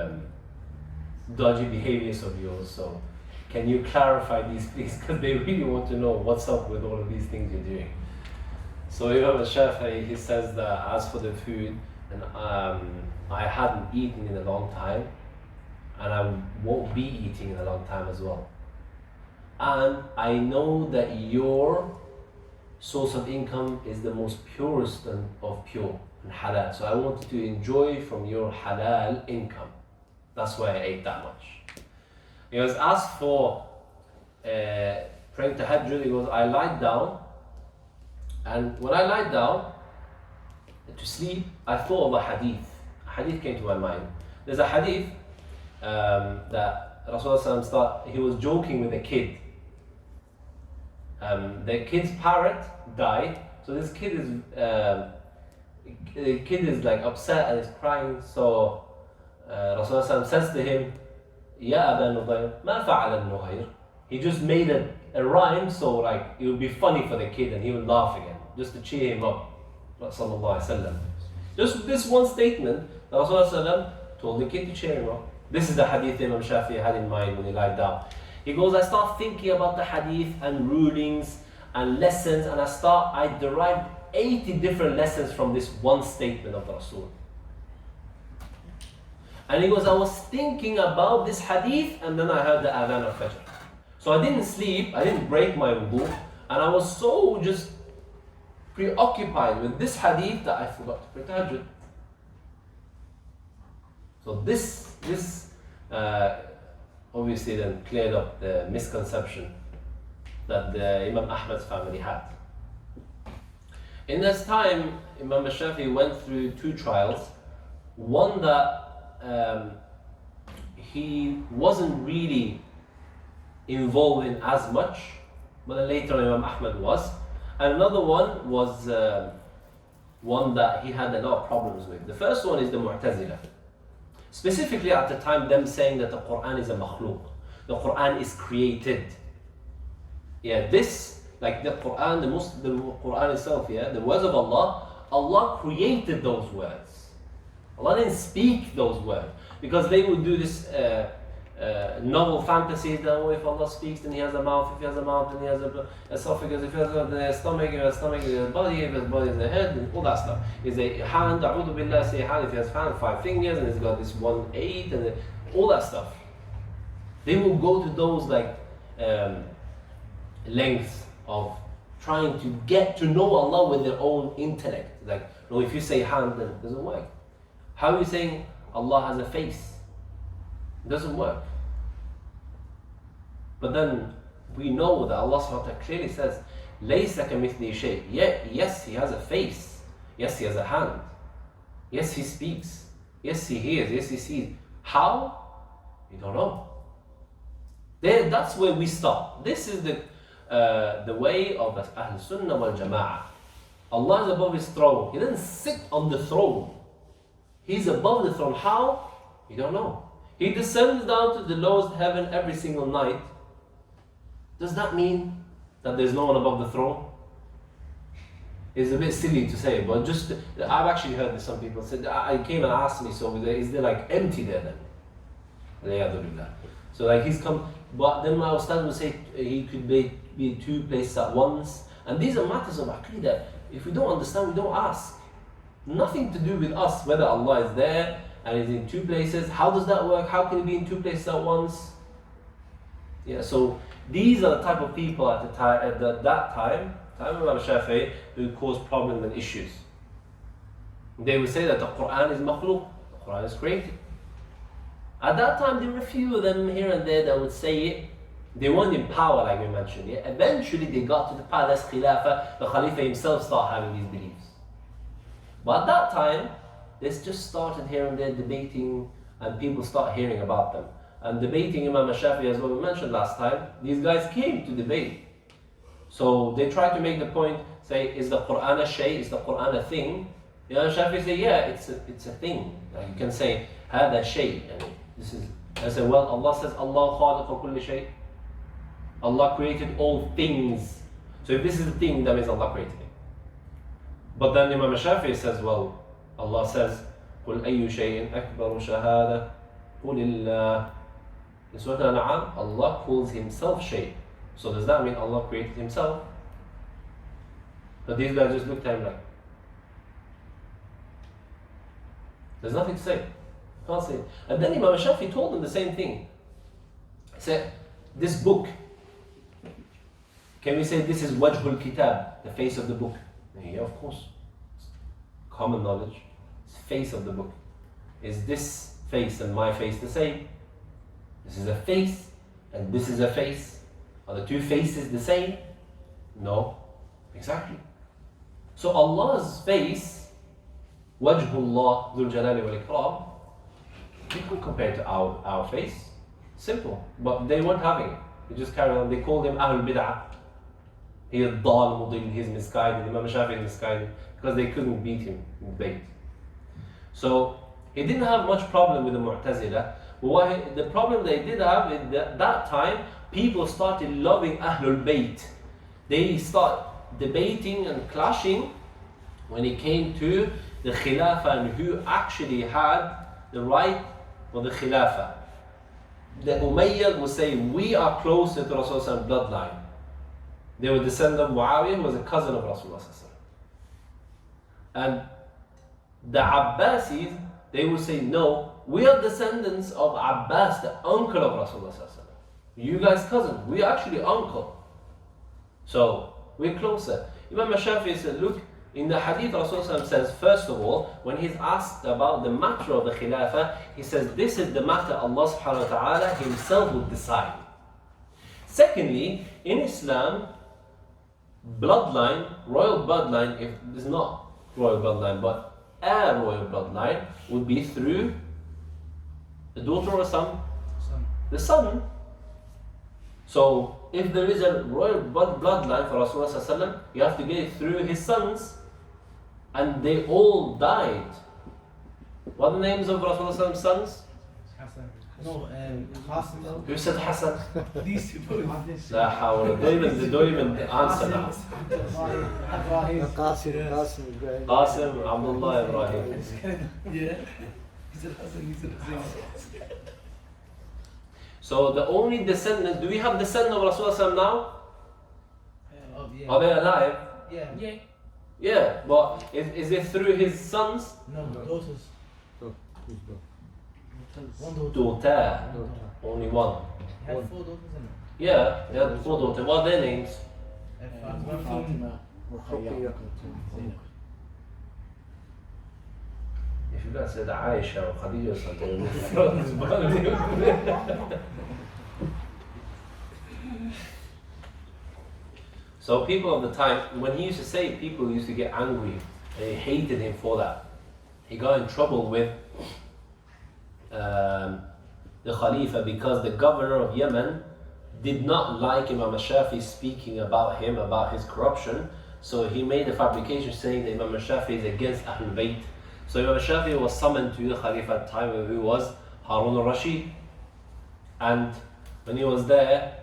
Speaker 2: dodgy behaviors of yours, so can you clarify these please? Because they really want to know what's up with all of these things you're doing. So Imam Shafi'i, he says that as for the food, and I hadn't eaten in a long time, and I won't be eating in a long time as well. And I know that your source of income is the most purest of pure and halal. So I wanted to enjoy from your halal income. That's why I ate that much. He was asked for praying tahajjud. He goes, I lied down, and when I lied down to sleep, I thought of a hadith. A hadith came to my mind. There's a hadith that Rasulullah he was joking with a kid. The kid's parrot died, so this kid is the kid is like upset and is crying. So Rasulullah says to him, Ya Aba Nudayr, ma fa'ala al-Nughayr. He just made a rhyme, so like it would be funny for the kid and he would laugh again, just to cheer him up. Sallallahu Alaihi Wasallam. Just this one statement, Rasulullah told the kid to cheer him up. This is the hadith Imam Shafi'i had in mind when he lied down. He goes, I start thinking about the hadith and rulings and lessons, and I derived 80 different lessons from this one statement of the Rasul. And he goes, I was thinking about this hadith, and then I heard the adhan of Fajr. So I didn't sleep, I didn't break my wudu, and I was so just preoccupied with this hadith that I forgot to pray tahajjud. So this obviously then cleared up the misconception that the Imam Ahmad's family had. In this time, Imam Shafi'i went through 2 trials. One that he wasn't really involved in as much, but then later on Imam Ahmad was. And another one was one that he had a lot of problems with. The first one is the Mu'tazila. Specifically at the time, them saying that the Quran is a makhluk. The Quran is created. Yeah, this, like the Quran, the Quran itself, yeah, the words of Allah, Allah created those words. Allah didn't speak those words. Because they would do this novel fantasies that if Allah speaks, then He has a mouth. If He has a mouth, then He has a esophagus. If He has a stomach, He has a stomach. If He has a body, if He has a body, He has a head, and all that stuff. Is a hand, a'udhu billah, say hand. If He has hand, 5 fingers, and He's got this 1 8, and all that stuff. They will go to those like lengths of trying to get to know Allah with their own intellect. Like, no, if you say hand, then it doesn't work. How are you saying Allah has a face? It doesn't work. But then we know that Allah subhanahu wa ta'ala clearly says, لَيْسَ كَمِثْلِهِ شَيْءٍ. Yes, He has a face. Yes, He has a hand. Yes, He speaks. Yes, He hears. Yes, He sees. How? We don't know. That's where we stop. This is the way of Ahl Sunnah wal Jama'ah. Allah is above His throne. He doesn't sit on the throne. He's above the throne. How? We don't know. He descends down to the lowest heaven every single night. Does that mean that there's no one above the throne? It's a bit silly to say, but just, I've actually heard that some people said, I came and asked me, so is there like empty there then? So like He's come, but then my Ustad would say He could be in 2 places at once. And these are matters of Aqidah. If we don't understand, we don't ask. Nothing to do with us, whether Allah is there and is in 2 places. How does that work? How can He be in 2 places at once? Yeah, so these are the type of people at the time, that time of Imam Shafi'i, who caused problems and issues. They would say that the Quran is makhluk, the Quran is created. At that time, there were a few of them here and there that would say it. They weren't in power, like we mentioned. Yeah? Eventually, they got to the palace, Khilafah, the Khalifa himself started having these beliefs. But at that time, they just started here and there debating, and people start hearing about them. And debating Imam Shafi'i, as we mentioned last time, these guys came to debate. So they tried to make the point, say, is the Quran a shay? Is the Quran a thing? Imam Shafi'i say, yeah, it's a thing. Like you can say, هذا شيء. I say, well, Allah says, Allah khaliq kulli shay. Allah created all things. So if this is a thing, that means Allah created it. But then Imam Shafi'i says, well, Allah says, قُلْ أَيُّ شَيْءٍ أَكْبَرُ شَهَادَةً قُلِ اللَّهِ. In Surah Al-An'am, Allah calls Himself shay. So does that mean Allah created Himself? But these guys just looked at Him like, there's nothing to say. Can't say it. And then Imam Shafi'i told them the same thing. He said, this book, can we say this is Wajhul Kitab, the face of the book? Yeah, of course. It's common knowledge. It's face of the book. Is this face and my face the same? This is a face and this is a face. Are the 2 faces the same? No. Exactly. So Allah's face, Wajhullah Dhul Jalali wal Ikram, you can compare to our face. Simple. But they weren't having it. They just carried on. They called him Ahlul Bid'ah. He is Dal Mudil, he's misguided. Imam Shafi'i is misguided because they couldn't beat him in debate. So he didn't have much problem with the Mu'tazila. But the problem they did have is that time, people started loving Ahlul Bayt. They start debating and clashing when it came to the Khilafah and who actually had the right for the Khilafah. The Umayyad would say, we are closer to Rasulullah bloodline. They were descendants of Muawiyah, who was a cousin of Rasulullah. And the Abbasis, they would say, no, we are descendants of Abbas, the uncle of Rasulullah. You guys cousin, we are actually uncle. So, we're closer. Imam Shafi'i said, look, in the hadith Rasulullah says, first of all, when he's asked about the matter of the Khilafah, he says, this is the matter Allah subhanahu wa ta'ala Himself will decide. Secondly, in Islam, bloodline, royal bloodline, if it's not royal bloodline, but a royal bloodline, would be through the daughter or son?
Speaker 1: Son.
Speaker 2: The son. So if there is a royal bloodline for Rasulullah sallallahu alaihi wasallam, you have to get it through his sons, and they all died. What are the names of Rasulullah sallallahu alaihi wasallam's sons?
Speaker 1: Hassan. No, Qasim.
Speaker 2: Who said Hassan?
Speaker 1: These people.
Speaker 2: لا حول. They don't even answer now.
Speaker 1: Ibrahim.
Speaker 3: Qasim, Ibrahim.
Speaker 2: Qasim, Abdullah, Ibrahim.
Speaker 1: Yeah. He said Hassan, he said Hussein.
Speaker 2: So the only descendants, do we have descendants of Rasulullah sallallahu alaihi wasallam now?
Speaker 1: Oh, yeah.
Speaker 2: Are they alive?
Speaker 1: Yeah.
Speaker 5: Yeah.
Speaker 2: Yeah, but is it through his sons?
Speaker 1: No, daughters.
Speaker 3: Who's the-
Speaker 1: One daughter.
Speaker 2: Daughter.
Speaker 3: Daughter.
Speaker 2: Only one.
Speaker 1: He had 4 daughters in it.
Speaker 2: Yeah, they had 4 daughters. What are their names?
Speaker 1: Fatima.
Speaker 3: Ruqayya.
Speaker 2: If you guys said Aisha or Khadija or something, so people of the time, when he used to say it, people used to get angry and they hated him for that. He got in trouble with the Khalifa because the governor of Yemen did not like Imam Shafi speaking about him, about his corruption. So he made a fabrication saying that Imam Shafi is against Ahlul Bayt. So Imam Shafi was summoned to the Khalifa at the time, who was Harun al-Rashid. And when he was there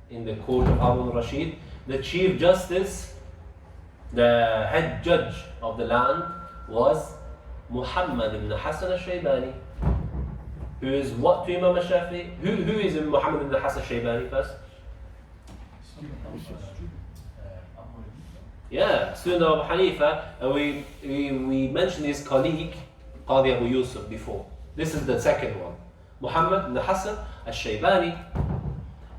Speaker 2: in the court of Harun al-Rashid, the chief justice, the head judge of the land, was Muhammad ibn Hassan al-Shaybani. Who is what to Imam Shafi? Who is Muhammad ibn Hassan al-Shaybani first? Yeah, student of Abu Hanifa, and we mentioned his colleague, Qadi Abu Yusuf, before. This is the second one. Muhammad ibn Hassan al-Shaybani.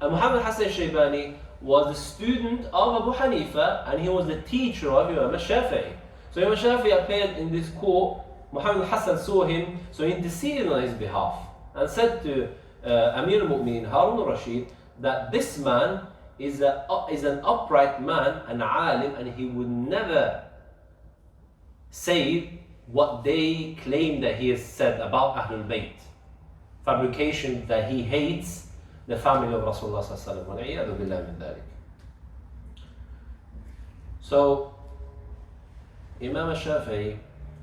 Speaker 2: And Muhammad Hassan al-Shaybani was a student of Abu Hanifa, and he was the teacher of Imam Shafi'i. So Imam Shafi'i appeared in this court. Muhammad Hassan saw him, so he interceded on his behalf and said to Amir al-Mu'minin Harun al-Rashid that this man is an upright man, an alim, and he would never say what they claim that he has said about Ahlul Bayt. Fabrication that he hates the family of Rasulullah sallallahu alaihi wasallam. So Imam Shafi'i,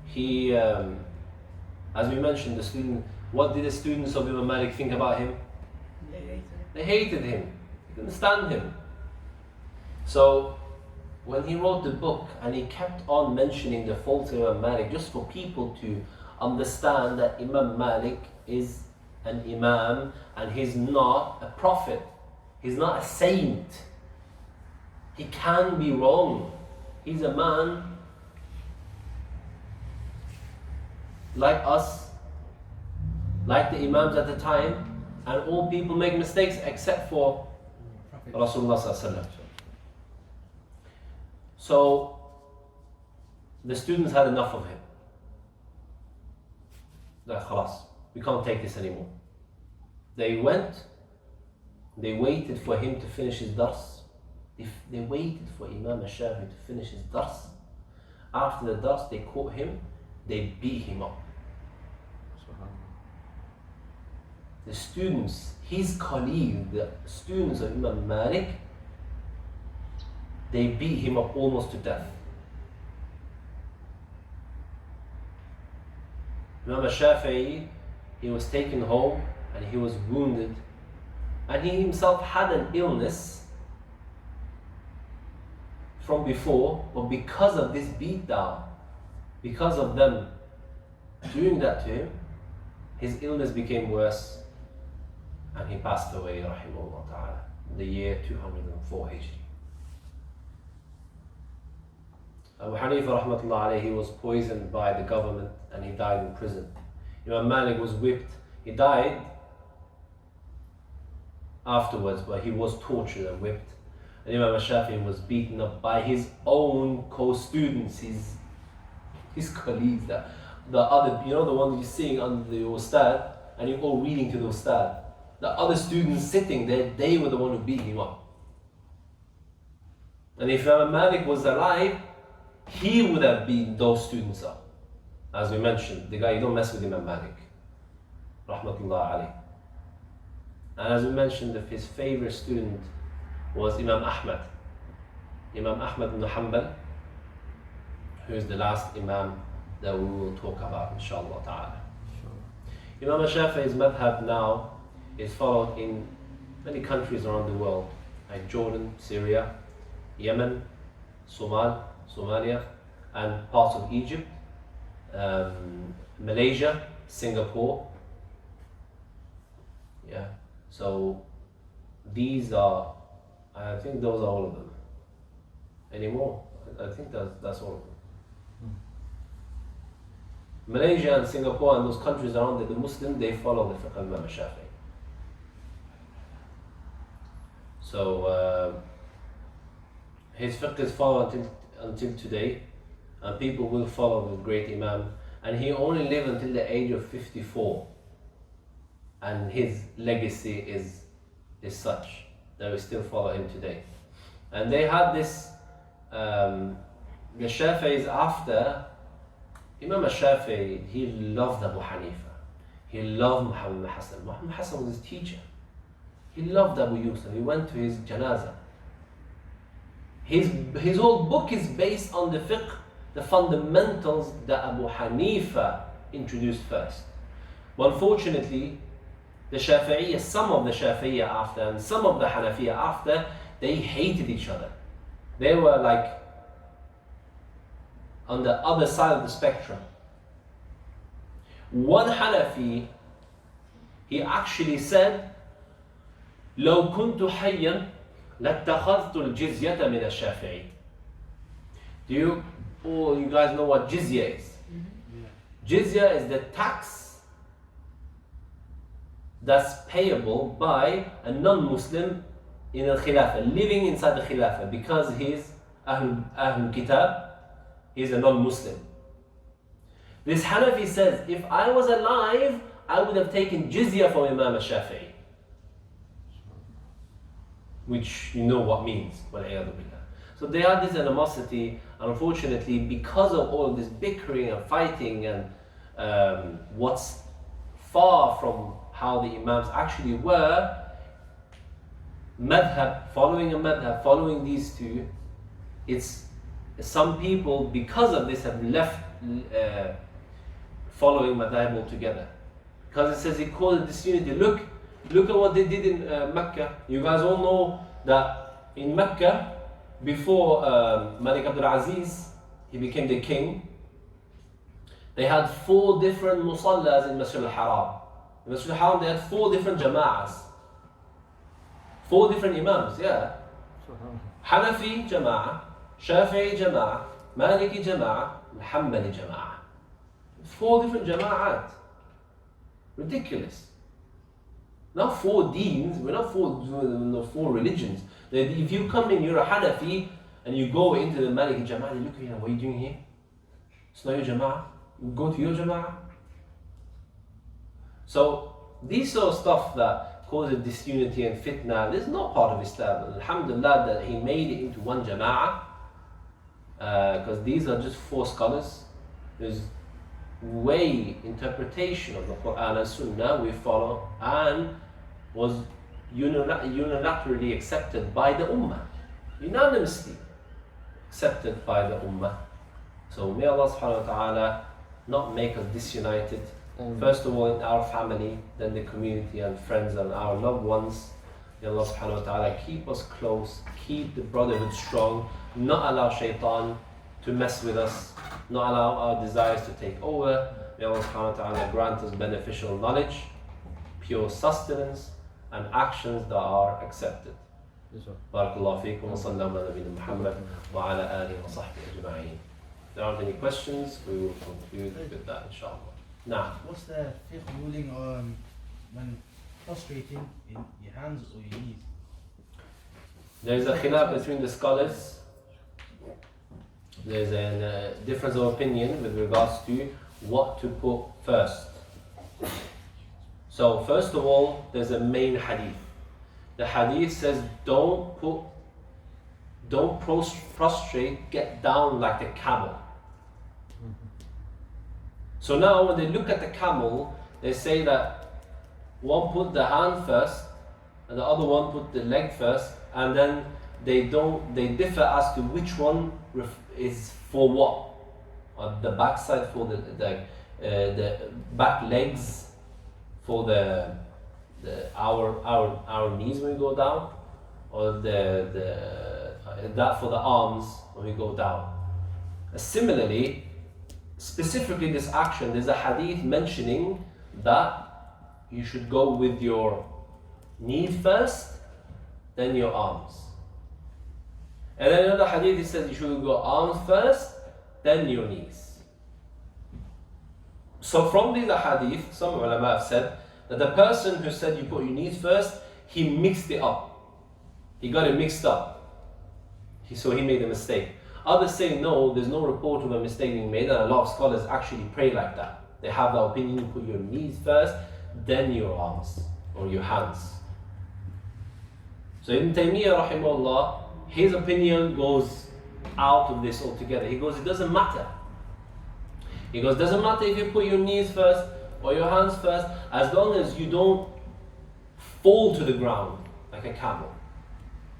Speaker 2: he, as we mentioned, the student. What did the students of Imam Malik think about him? They hated him. They couldn't stand him. So when he wrote the book and he kept on mentioning the faults of Imam Malik, just for people to understand that Imam Malik is an Imam and he's not a prophet. He's not a saint. He can be wrong. He's a man like us, like the Imams at the time, and all people make mistakes except for Rasulullah sallallahu alaihi wasallam. So the students had enough of him. Like, khalas, we can't take this anymore. They went, they waited for him to finish his dars. They waited for Imam al-Shafi to finish his dars. After the dars, they caught him, they beat him up. The students, his colleagues, the students of Imam Malik, they beat him up almost to death. Imam al-Shafi'i, he was taken home and he was wounded, and he himself had an illness from before, but because of this beatdown, because of them doing that to him, his illness became worse and he passed away, rahimahullah ta'ala, in the year 204 Hijri. Abu Hanifa rahmatullah alayhi, he was poisoned by the government and he died in prison. Imam Malik was whipped. He died afterwards, but he was tortured and whipped. And Imam Shafi'i was beaten up by his own co-students, his colleagues, the other, you know, the ones you're seeing under the ustad, and you're all reading to the ustad. The other students sitting there, they were the one who beat him up. And if Imam Malik was alive, he would have beaten those students up. As we mentioned, the guy, you don't mess with Imam Malik, rahmatullah alayh. And as we mentioned, his favorite student was Imam Ahmad. Imam Ahmad ibn Hanbal, who is the last Imam that we will talk about, inshallah ta'ala. Imam Shafi'i's madhab now is followed in many countries around the world, like Jordan, Syria, Yemen, Somalia, and parts of Egypt, Malaysia, Singapore. Yeah, so these are, I think those are all of them. Any more? I think that's all of them. Malaysia and Singapore and those countries around the Muslim, they follow the fiqh of Imam Shafi'i. So his fiqh is followed until today, and people will follow the great Imam. And he only lived until the age of 54, and his legacy is such that we still follow him today. And they had this, the Shafi'is after Imam al-Shafi'i, he loved Abu Hanifa. He loved Muhammad Hassan. Muhammad Hassan was his teacher. He loved Abu Yusuf. He went to his janazah. His whole book is based on the fiqh, the fundamentals that Abu Hanifa introduced first. But unfortunately, the Shafi'iyya, some of the Shafi'iyya after and some of the Hanafiyya after, they hated each other. They were like on the other side of the spectrum. One Hanafi, he actually said, لو كنت حيا لاتخذت الجزية من الشافعي. Do you guys know what jizya is? Jizya is the tax that's payable by a non-Muslim in al-Khilafah, living inside the Khilafah, because he's Ahlul Kitab. He's a non-Muslim. This Hanafi says, if I was alive, I would have taken jizya from Imam al-Shafi'i. Which you know what means. So they had this animosity, and unfortunately, because of all this bickering and fighting and what's far from how the Imams actually were, madhab, following these two, it's some people, because of this, have left following madhab altogether. Because it says he called it disunity. Look at what they did in Mecca. You guys all know that in Mecca, before Malik Abdul Aziz, he became the king, they had 4 different musallas in Masjid al-Haram. In Masjid al-Haram, they had 4 different jama'as. 4 different imams, yeah. Hanafi jama'a, Shafi'i jama'a, Maliki jama'a, Hanbali jama'a. 4 different jama'at. Ridiculous. Not 4 deens, we're not 4 religions. If you come in, you're a Hanafi, and you go into the Maliki Jama'ah, they look at you, what are you doing here? It's not your Jama'ah. You go to your Jama'ah. So, these sort of stuff that causes disunity and fitna, this is not part of Islam. Alhamdulillah that he made it into one Jama'ah, because these are just 4 scholars. There's way interpretation of the Quran and Sunnah we follow, and was unilaterally accepted by the Ummah, unanimously accepted by the Ummah. So may Allah subhanahu wa ta'ala not make us disunited, first of all in our family, then the community and friends and our loved ones. May Allah subhanahu wa ta'ala keep us close, keep the brotherhood strong, not allow shaitan to mess with us, not allow our desires to take over. May Allah subhanahu wa ta'ala grant us beneficial knowledge, pure sustenance, and actions that are accepted. Barakallahu feekum wa sallallahu ala nabiyyina Muhammad wa ala alihi wa sahbihi ajma'in. If there aren't any questions, we will conclude with that, inshallah. Now,
Speaker 6: what's the fiqh ruling on when prostrating in your hands or your knees?
Speaker 2: there is a khilaf between the scholars. There's a difference of opinion with regards to what to put first. So first of all, there's a main hadith. The hadith says don't prostrate, get down like the camel. So now when they look at the camel, they say that one put the hand first and the other one put the leg first, and then they differ as to which one is for what. The back side for the back legs for our knees when we go down, or that for the arms when we go down. Similarly, specifically this action, there's a hadith mentioning that you should go with your knees first, then your arms. And then another hadith, it says you should go arms first, then your knees. So from these hadith, some ulama have said that the person who said you put your knees first, he mixed it up. He got it mixed up. So he made a mistake. Others say no, there's no report of a mistake being made, and a lot of scholars actually pray like that. They have the opinion you put your knees first, then your arms or your hands. So Ibn Taymiyyah rahimahullah, his opinion goes out of this altogether. He goes, it doesn't matter. He goes, doesn't matter if you put your knees first or your hands first, as long as you don't fall to the ground like a camel.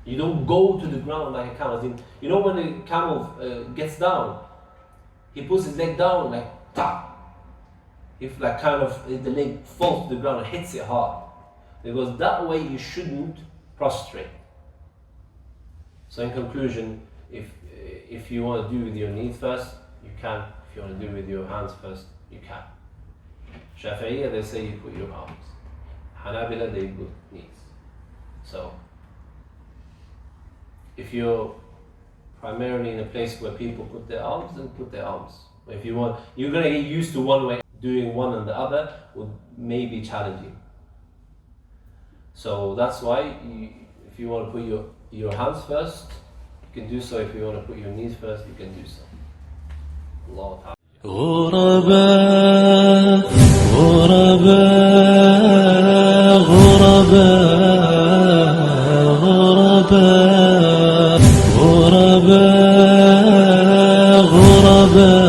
Speaker 2: You don't go to the ground like a camel. You know when the camel gets down, he puts his leg down like tap. If like kind of the leg falls to the ground and hits it hard. Because that way you shouldn't prostrate. So in conclusion, if you want to do with your knees first, you can. If you want to do with your hands first, you can. Shafi'iyya, they say you put your arms. Hanabila, they put knees. So if you're primarily in a place where people put their arms, then put their arms. If you want, you're going to get used to one way. Doing one and the other may be challenging. So that's why if you want to put your hands first, you can do so. If you want to put your knees first, you can do so. Allah Ta'ala.
Speaker 7: غرباء غرباء غرباء غرباء غرباء غرباء